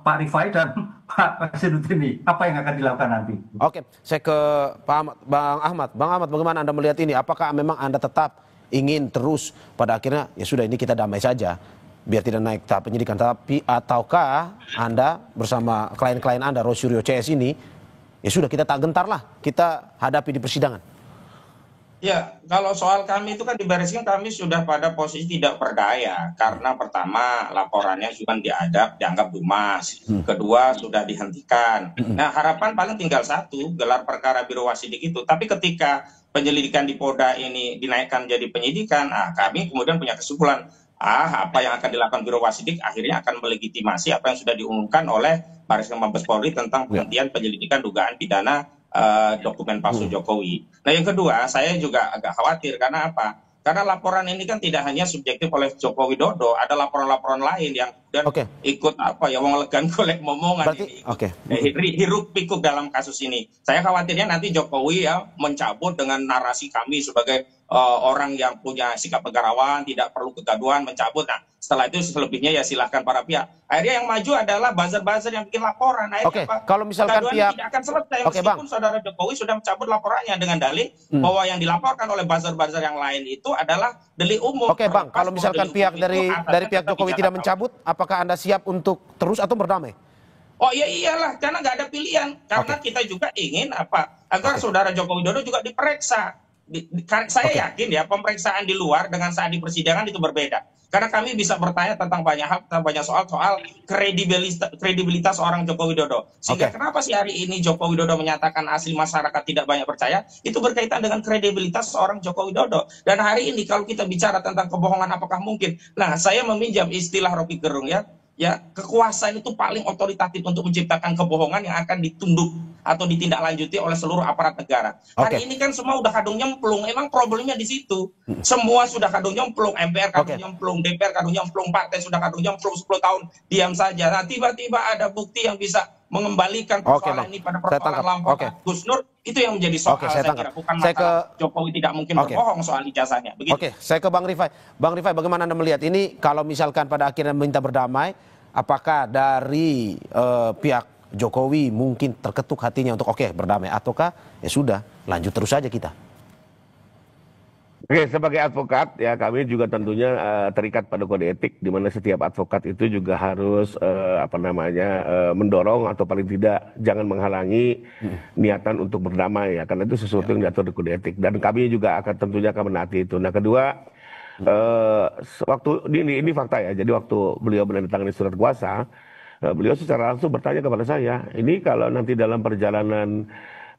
Pak Rifai dan Pak Kasudin ini apa yang akan dilakukan nanti. Saya ke Pak Bang Ahmad. Bang Ahmad, bagaimana Anda melihat ini? Apakah memang Anda tetap ingin terus pada akhirnya ya sudah ini kita damai saja, biar tidak naik tahap penyidikan, tapi ataukah Anda bersama klien-klien Anda, Rosyuri CS ini, ya sudah kita tak gentar lah, kita hadapi di persidangan? Ya, kalau soal kami itu kan di Bariskim kami sudah pada posisi tidak berdaya. Karena pertama laporannya sudah dianggap dumas. Kedua sudah dihentikan. Nah harapan paling tinggal satu, gelar perkara Biro Wasidik itu. Tapi ketika penyelidikan di Polda ini dinaikkan jadi penyidikan, kami kemudian punya kesimpulan, apa yang akan dilakukan Biro Wasidik akhirnya akan melegitimasi apa yang sudah diumumkan oleh Bariskim Mabes Polri tentang penghentian penyelidikan dugaan pidana dokumen palsu Jokowi. Nah yang kedua, saya juga agak khawatir karena apa? Karena laporan ini kan tidak hanya subjektif oleh Joko Widodo, ada laporan-laporan lain yang ikut melegan golek momongan ini. Hiruk pikuk dalam kasus ini. Saya khawatirnya nanti Jokowi ya mencabut dengan narasi kami sebagai orang yang punya sikap negarawan, tidak perlu kegaduhan, mencabut. Nah, setelah itu selebihnya ya silahkan para pihak. Akhirnya yang maju adalah buzzer-buzzer yang bikin laporan. Akhirnya kalau misalkan pihak tidak akan selesai meskipun saudara Jokowi sudah mencabut laporannya dengan dalih bahwa yang dilaporkan oleh buzzer-buzzer yang lain itu adalah delik umum. Bang, kalau misalkan pihak dari pihak Jokowi tidak mencabut, apakah Anda siap untuk terus atau berdamai? Oh iya iyalah, karena nggak ada pilihan. Karena kita juga ingin agar saudara Joko Widodo juga diperiksa. Saya yakin ya pemeriksaan di luar dengan saat di persidangan itu berbeda. Karena kami bisa bertanya tentang banyak hal, tentang banyak soal kredibilitas orang Joko Widodo. Sehingga kenapa sih hari ini Joko Widodo menyatakan asli masyarakat tidak banyak percaya? Itu berkaitan dengan kredibilitas seorang Joko Widodo. Dan hari ini kalau kita bicara tentang kebohongan apakah mungkin? Nah, saya meminjam istilah Rocky Gerung ya, kekuasaan itu paling otoritatif untuk menciptakan kebohongan yang akan ditunduk atau ditindaklanjuti oleh seluruh aparat negara. Hari ini kan semua udah kadung nyemplung, emang problemnya di situ. Semua sudah kadung nyemplung, MPR kadung nyemplung, DPR kadung nyemplung, partai sudah kadung nyemplung 10 tahun diam saja. Nah, tiba-tiba ada bukti yang bisa mengembalikan persoalan ini pada persoalan lampau Gus Nur, itu yang menjadi soal saya kira. Bukan masalah Jokowi tidak mungkin berbohong soal ijazahnya. Begitu. Saya ke Bang Rifai. Bang Rifai, bagaimana Anda melihat ini kalau misalkan pada akhirnya minta berdamai, apakah dari pihak Jokowi mungkin terketuk hatinya untuk berdamai, ataukah ya sudah lanjut terus saja kita? Sebagai advokat ya kami juga tentunya terikat pada kode etik di mana setiap advokat itu juga harus mendorong atau paling tidak jangan menghalangi niatan untuk berdamai ya, karena itu sesuatu yang diatur di kode etik dan kami juga tentunya akan menaati itu. Nah, kedua, waktu ini fakta ya, jadi waktu beliau menandatangani surat kuasa, beliau secara langsung bertanya kepada saya, ini kalau nanti dalam perjalanan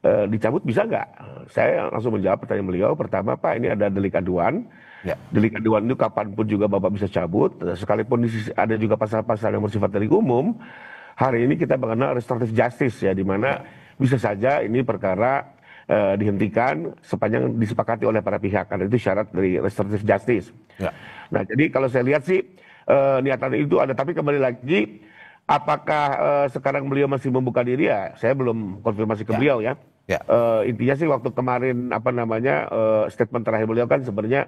dicabut bisa nggak? Saya langsung menjawab pertanyaan beliau. Pertama, Pak, ini ada delik aduan. Delik aduan itu kapanpun juga Bapak bisa cabut. Sekalipun ada juga pasal-pasal yang bersifat delik umum. Hari ini kita mengenal restoratif justice ya, di mana bisa saja ini perkara dihentikan sepanjang disepakati oleh para pihak. Karena itu syarat dari restoratif justice. Nah, jadi kalau saya lihat sih niatan itu ada, tapi kembali lagi, apakah sekarang beliau masih membuka diri ya? Saya belum konfirmasi ke beliau ya. Intinya sih waktu kemarin statement terakhir beliau kan sebenarnya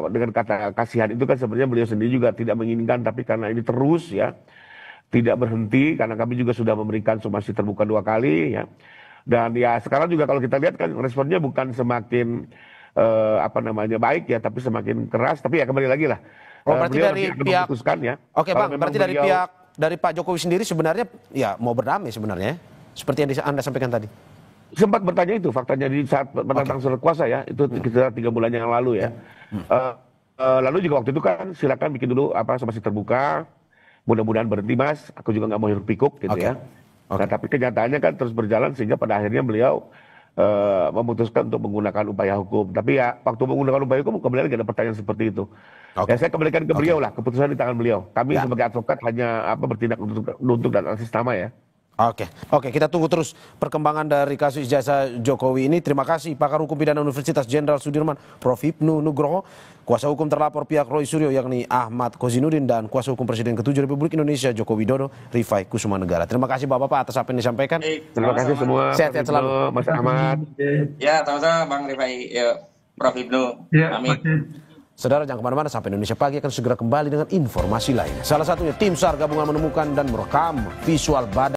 dengan kata kasihan itu kan sebenarnya beliau sendiri juga tidak menginginkan, tapi karena ini terus ya tidak berhenti, karena kami juga sudah memberikan somasi terbuka 2 kali ya. Dan ya sekarang juga kalau kita lihat kan responnya bukan semakin baik ya, tapi semakin keras. Tapi ya kembali lagi lah. Berarti dari pihak ya. Bang, berarti dari pihak dari Pak Jokowi sendiri sebenarnya ya mau berdamai sebenarnya, seperti yang Anda sampaikan tadi. Sempat bertanya itu faktanya di saat menantang surat kuasa ya, itu kita 3 bulan yang lalu ya. Lalu juga waktu itu kan silakan bikin dulu somasi terbuka, mudah-mudahan berhenti Mas, aku juga nggak mau hiruk pikuk gitu ya. Nah, tapi kenyataannya kan terus berjalan sehingga pada akhirnya beliau memutuskan untuk menggunakan upaya hukum. Tapi ya waktu menggunakan upaya hukum kembali lagi ada pertanyaan seperti itu. Ya saya kembalikan ke beliau lah, keputusan di tangan beliau. Kami sebagai advokat hanya bertindak untuk dan atas nama ya. Oke, kita tunggu terus perkembangan dari kasus ijazah Jokowi ini. Terima kasih pakar hukum pidana Universitas Jenderal Sudirman, Prof. Hipnu Nugroho, kuasa hukum terlapor pihak Roy Suryo yakni Ahmad Kozinudin, dan kuasa hukum Presiden ke-7 Republik Indonesia Joko Widodo, Rifai Kusumanegara. Terima kasih Bapak-Bapak atas apa yang disampaikan. Terima kasih semua. Sehat-sehat selalu. Mas Ahmad. Ya, sama-sama Bang Rifai, Prof. Hipnu. Amin. Saudara, jangan kemana-mana, sampai Indonesia Pagi akan segera kembali dengan informasi lainnya. Salah satunya tim SAR gabungan menemukan dan merekam visual badan